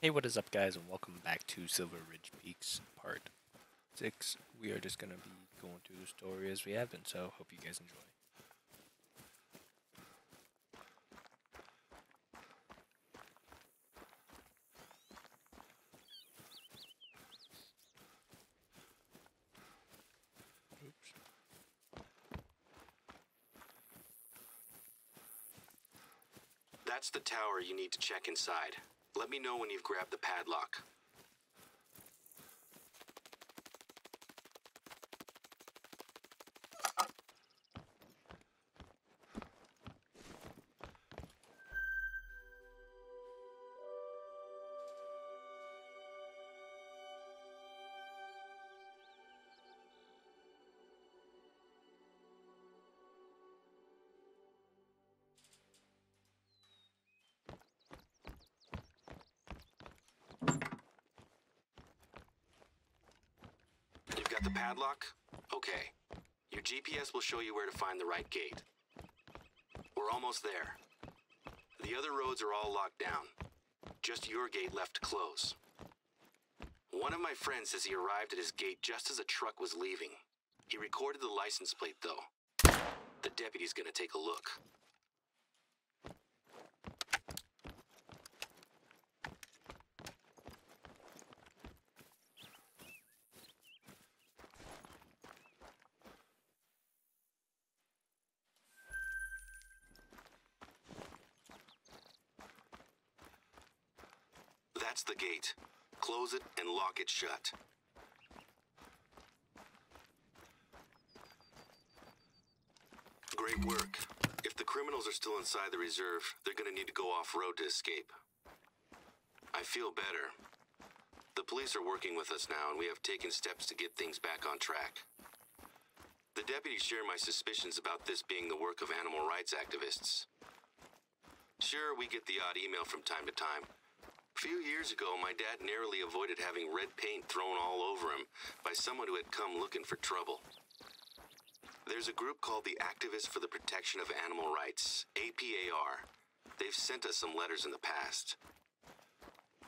Hey, what is up, guys, and welcome back to Silver Ridge Peaks Part 6. We are just going to be going through the story as we have been, so hope you guys enjoy. Oops. That's the tower you need to check inside. Let me know when you've grabbed the padlock. You've got the padlock? Okay. Your GPS will show you where to find the right gate. We're almost there. The other roads are all locked down. Just your gate left to close. One of my friends says he arrived at his gate just as a truck was leaving. He recorded the license plate, though. The deputy's gonna take a look. That's the gate. Close it and lock it shut. Great work. If the criminals are still inside the reserve, they're gonna need to go off-road to escape. I feel better. The police are working with us now, and we have taken steps to get things back on track. The deputies share my suspicions about this being the work of animal rights activists. Sure, we get the odd email from time to time. A few years ago, my dad narrowly avoided having red paint thrown all over him by someone who had come looking for trouble. There's a group called the Activists for the Protection of Animal Rights, APAR. They've sent us some letters in the past.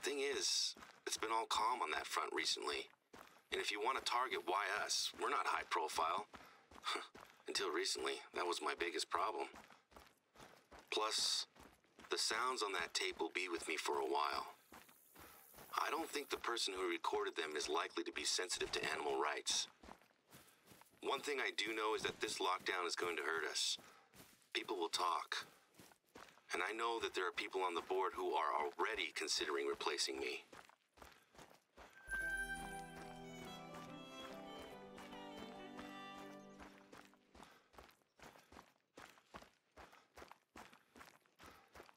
Thing is, it's been all calm on that front recently. And if you want to target, why us? We're not high profile. Until recently, that was my biggest problem. Plus, the sounds on that tape will be with me for a while. I don't think the person who recorded them is likely to be sensitive to animal rights. One thing I do know is that this lockdown is going to hurt us. People will talk. And I know that there are people on the board who are already considering replacing me.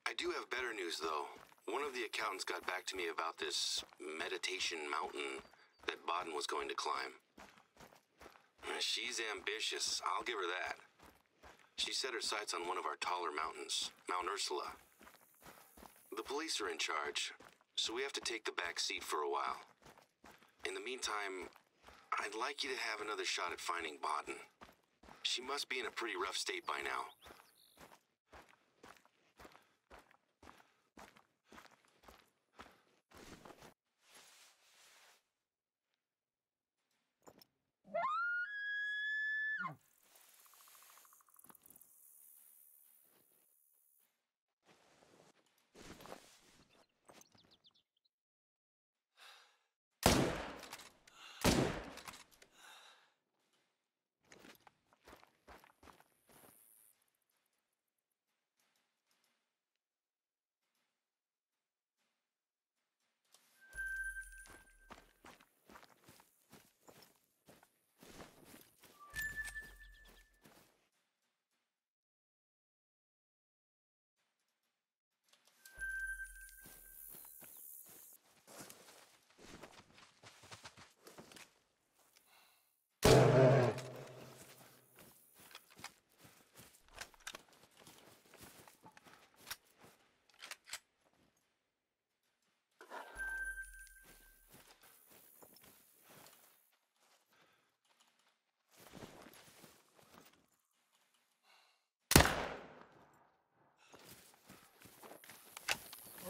I do have better news, though. One of the accountants got back to me about this meditation mountain that Baden was going to climb. She's ambitious, I'll give her that. She set her sights on one of our taller mountains, Mount Ursula. The police are in charge, so we have to take the back seat for a while. In the meantime, I'd like you to have another shot at finding Baden. She must be in a pretty rough state by now.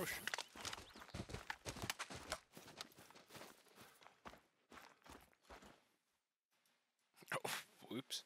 Oh, shoot. Whoops.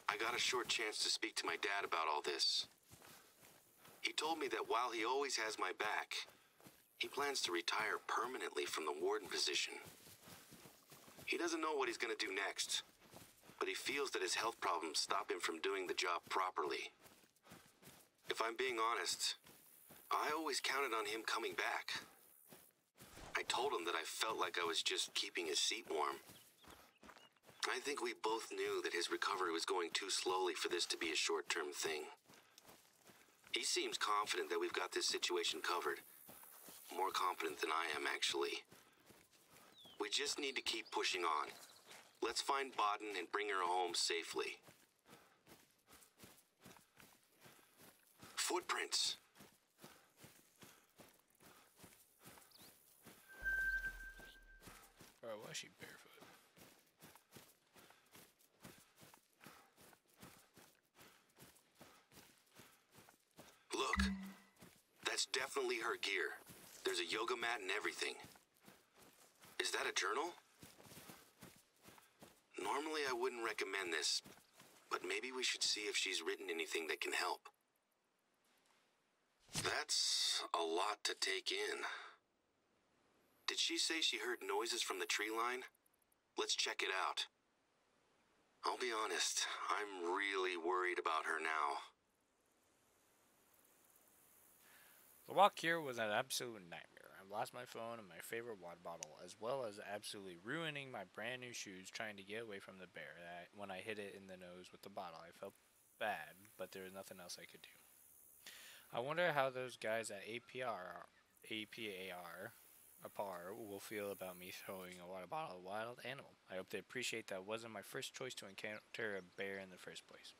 I got a short chance to speak to my dad about all this. He told me that while he always has my back, he plans to retire permanently from the warden position. He doesn't know what he's going to do next, but he feels that his health problems stop him from doing the job properly. If I'm being honest, I always counted on him coming back. I told him that I felt like I was just keeping his seat warm. I think we both knew that his recovery was going too slowly for this to be a short-term thing. He seems confident that we've got this situation covered. More confident than I am, actually. We just need to keep pushing on. Let's find Baden and bring her home safely. Footprints. Or was she barefoot? Look, that's definitely her gear. There's a yoga mat and everything. Is that a journal? Normally I wouldn't recommend this, but maybe we should see if she's written anything that can help. That's a lot to take in. Did she say she heard noises from the tree line? Let's check it out. I'll be honest, I'm really worried about her now. The walk here was an absolute nightmare. I lost my phone and my favorite water bottle, as well as absolutely ruining my brand new shoes trying to get away from the bear. When I hit it in the nose with the bottle, I felt bad, but there was nothing else I could do. I wonder how those guys at APAR will feel about me throwing a water bottle at a wild animal. I hope they appreciate that it wasn't my first choice to encounter a bear in the first place.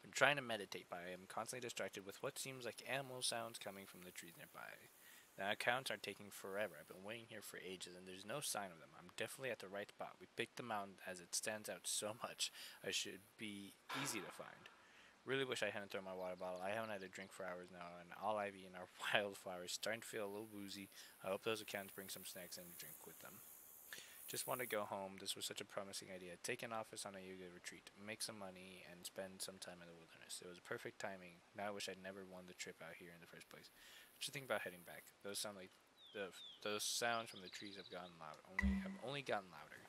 I'm trying to meditate, but I am constantly distracted with what seems like animal sounds coming from the trees nearby. The accounts are taking forever. I've been waiting here for ages, and there's no sign of them. I'm definitely at the right spot. We picked the mountain as it stands out so much. I should be easy to find. Really wish I hadn't thrown my water bottle. I haven't had a drink for hours now, and all I've eaten are wildflowers. Starting to feel a little woozy. I hope those accounts bring some snacks and a drink with them. Just want to go home. This was such a promising idea. Take an office on a yoga retreat, make some money, and spend some time in the wilderness. It was perfect timing. Now I wish I'd never won the trip out here in the first place. Just think about heading back. Those sound like those sounds from the trees have gotten loud. Have only gotten louder.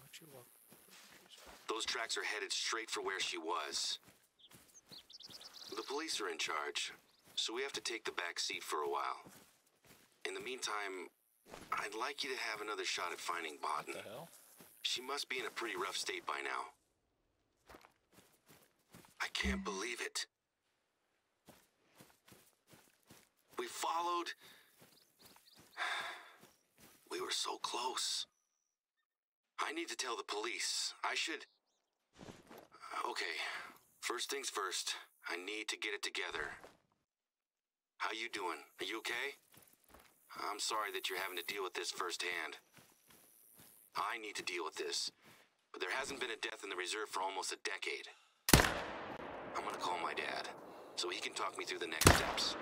Would you walk? Those tracks are headed straight for where she was. The police are in charge, so we have to take the back seat for a while. In the meantime, I'd like you to have another shot at finding Baden. What the hell? She must be in a pretty rough state by now. I can't believe it. We followed. We were so close. I need to tell the police. I should... Okay, first things first. I need to get it together. How you doing? Are you okay? I'm sorry that you're having to deal with this firsthand. I need to deal with this, but there hasn't been a death in the reserve for almost a decade. I'm gonna call my dad, so he can talk me through the next steps.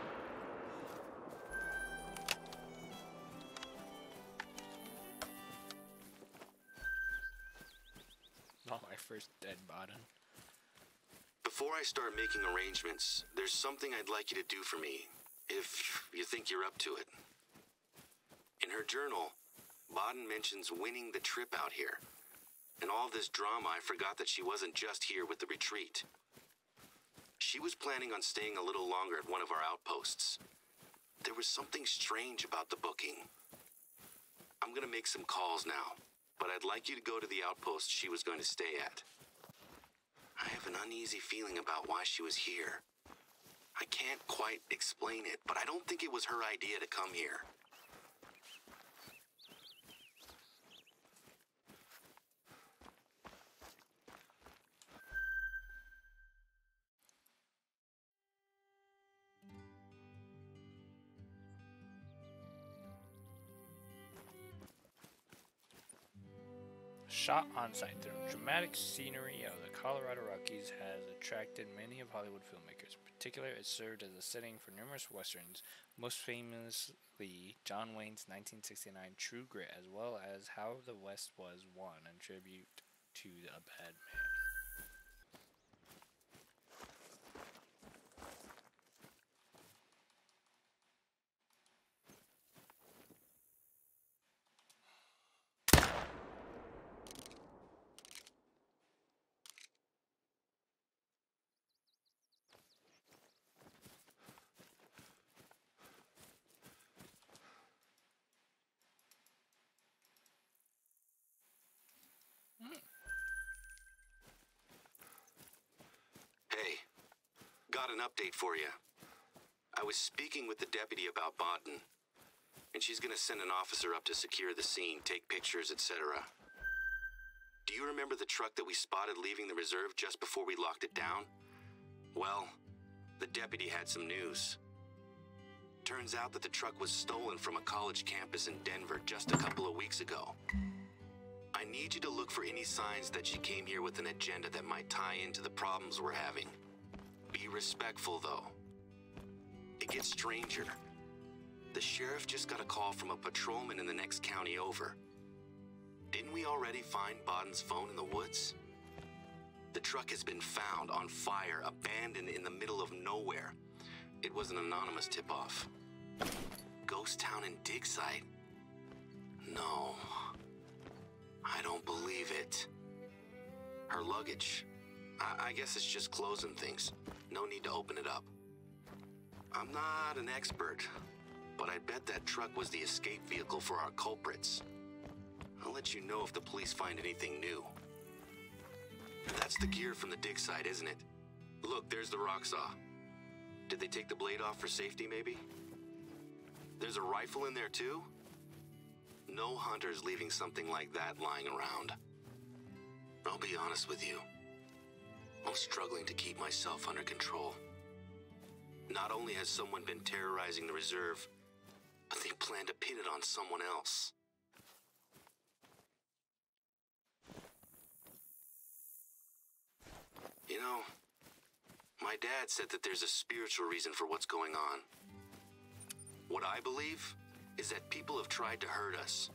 Not my first dead Baden. Before I start making arrangements, there's something I'd like you to do for me, if you think you're up to it. In her journal, Baden mentions winning the trip out here. In all this drama, I forgot that she wasn't just here with the retreat. She was planning on staying a little longer at one of our outposts. There was something strange about the booking. I'm gonna make some calls now, but I'd like you to go to the outpost she was going to stay at. I have an uneasy feeling about why she was here. I can't quite explain it, but I don't think it was her idea to come here. Shot on site, the dramatic scenery of the Colorado Rockies has attracted many of Hollywood filmmakers. In particular, it served as a setting for numerous westerns, most famously John Wayne's 1969 True Grit, as well as How the West Was Won, in tribute to a bad man. Hey, got an update for you. I was speaking with the deputy about Baden, and she's gonna send an officer up to secure the scene, take pictures, etc. Do you remember the truck that we spotted leaving the reserve just before we locked it down? Well, the deputy had some news. Turns out that the truck was stolen from a college campus in Denver just a couple of weeks ago. I need you to look for any signs that she came here with an agenda that might tie into the problems we're having. Be respectful, though. It gets stranger. The sheriff just got a call from a patrolman in the next county over. Didn't we already find Baden's phone in the woods? The truck has been found on fire, abandoned in the middle of nowhere. It was an anonymous tip-off. Ghost town and dig site? No. I don't believe it. Her luggage. I guess it's just clothes and things. No need to open it up. I'm not an expert, but I bet that truck was the escape vehicle for our culprits. I'll let you know if the police find anything new. That's the gear from the dig site, isn't it? Look, there's the rock saw. Did they take the blade off for safety, maybe? There's a rifle in there, too? No hunter's leaving something like that lying around. I'll be honest with you. I'm struggling to keep myself under control. Not only has someone been terrorizing the reserve, but they plan to pin it on someone else. My dad said that there's a spiritual reason for what's going on. What I believe is that people have tried to hurt us,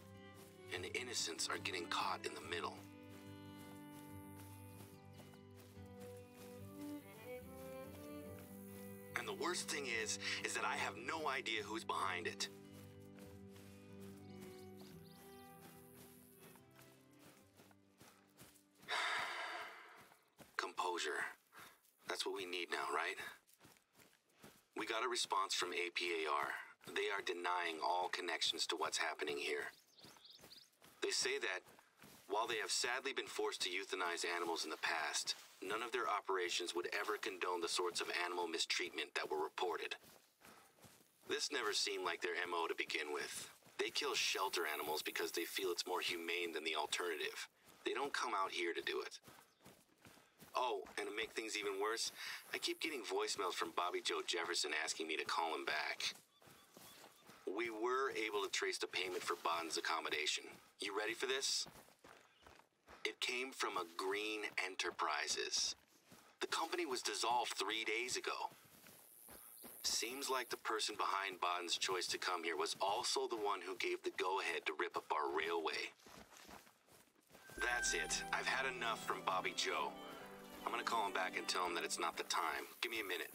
and the innocents are getting caught in the middle. And the worst thing is that I have no idea who's behind it. Composure. That's what we need now, right? We got a response from APAR. They are denying all connections to what's happening here. They say that, while they have sadly been forced to euthanize animals in the past, none of their operations would ever condone the sorts of animal mistreatment that were reported. This never seemed like their MO to begin with. They kill shelter animals because they feel it's more humane than the alternative. They don't come out here to do it. Oh, and to make things even worse, I keep getting voicemails from Bobby Joe Jefferson asking me to call him back. We were able to trace the payment for Baden's accommodation. You ready for this? It came from a Green Enterprises. The company was dissolved 3 days ago. Seems like the person behind Baden's choice to come here was also the one who gave the go-ahead to rip up our railway. That's it. I've had enough from Bobby Joe. I'm gonna call him back and tell him that it's not the time. Give me a minute.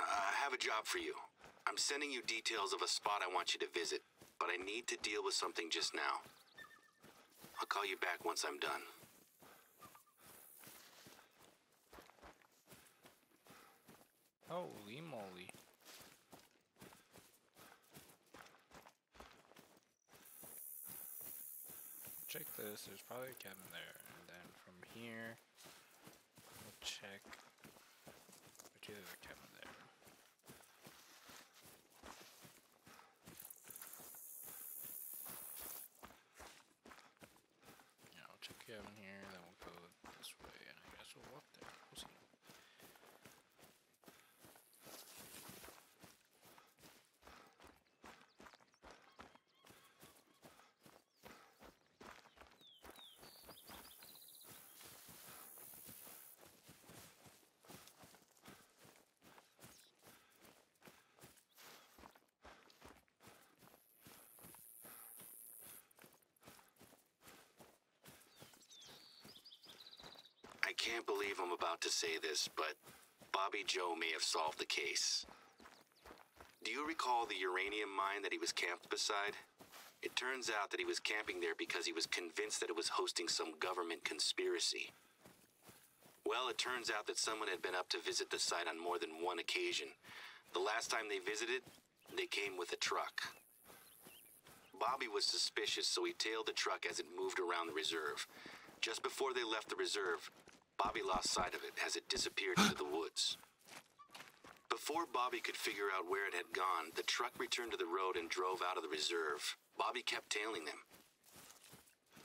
I have a job for you. I'm sending you details of a spot I want you to visit, but I need to deal with something just now. I'll call you back once I'm done. Holy moly. Check this, there's probably a cabin there, and then from here, we'll check, which is a cabin there. Yeah, we'll check the cabin here, then we'll go this way, and I guess we'll walk there, we'll see. I can't believe I'm about to say this, but Bobby Joe may have solved the case. Do you recall the uranium mine that he was camped beside? It turns out that he was camping there because he was convinced that it was hosting some government conspiracy. Well, it turns out that someone had been up to visit the site on more than one occasion. The last time they visited, they came with a truck. Bobby was suspicious, so he tailed the truck as it moved around the reserve. Just before they left the reserve, Bobby lost sight of it as it disappeared into the woods. Before Bobby could figure out where it had gone, the truck returned to the road and drove out of the reserve. Bobby kept tailing them.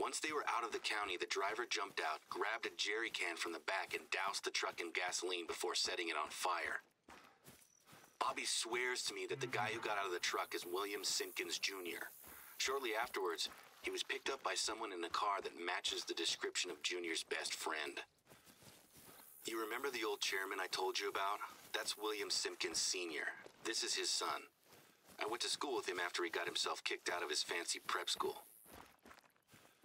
Once they were out of the county, the driver jumped out, grabbed a jerry can from the back, and doused the truck in gasoline before setting it on fire. Bobby swears to me that the guy who got out of the truck is William Simpkins Jr. Shortly afterwards, he was picked up by someone in a car that matches the description of Junior's best friend. You remember the old chairman I told you about? That's William Simpkins Sr. This is his son. I went to school with him after he got himself kicked out of his fancy prep school.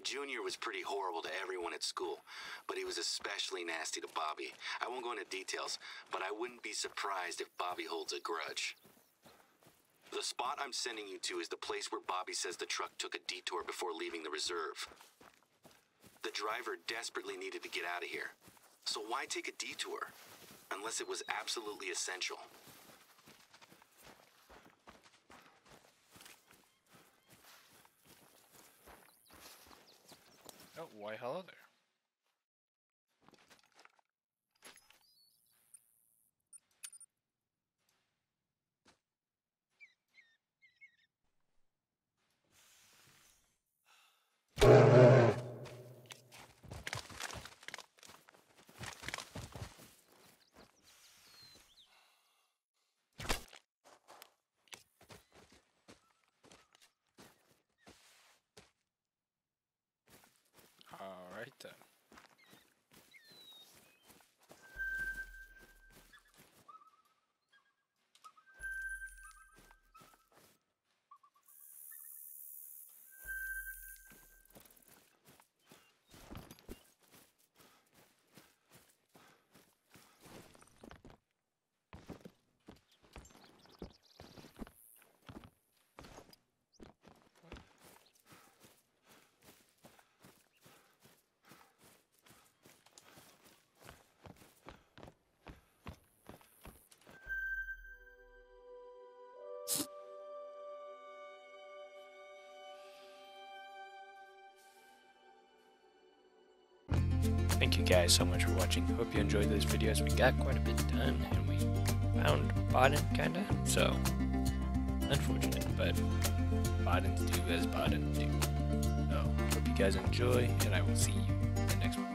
Junior was pretty horrible to everyone at school, but he was especially nasty to Bobby. I won't go into details, but I wouldn't be surprised if Bobby holds a grudge. The spot I'm sending you to is the place where Bobby says the truck took a detour before leaving the reserve. The driver desperately needed to get out of here. So why take a detour? Unless it was absolutely essential. Oh, why hello there. thank you guys so much for watching. Hope you enjoyed those videos. We got quite a bit done, and we found Baden, kinda. So, unfortunate, but Badens do as Baden do. So, hope you guys enjoy, and I will see you in the next one.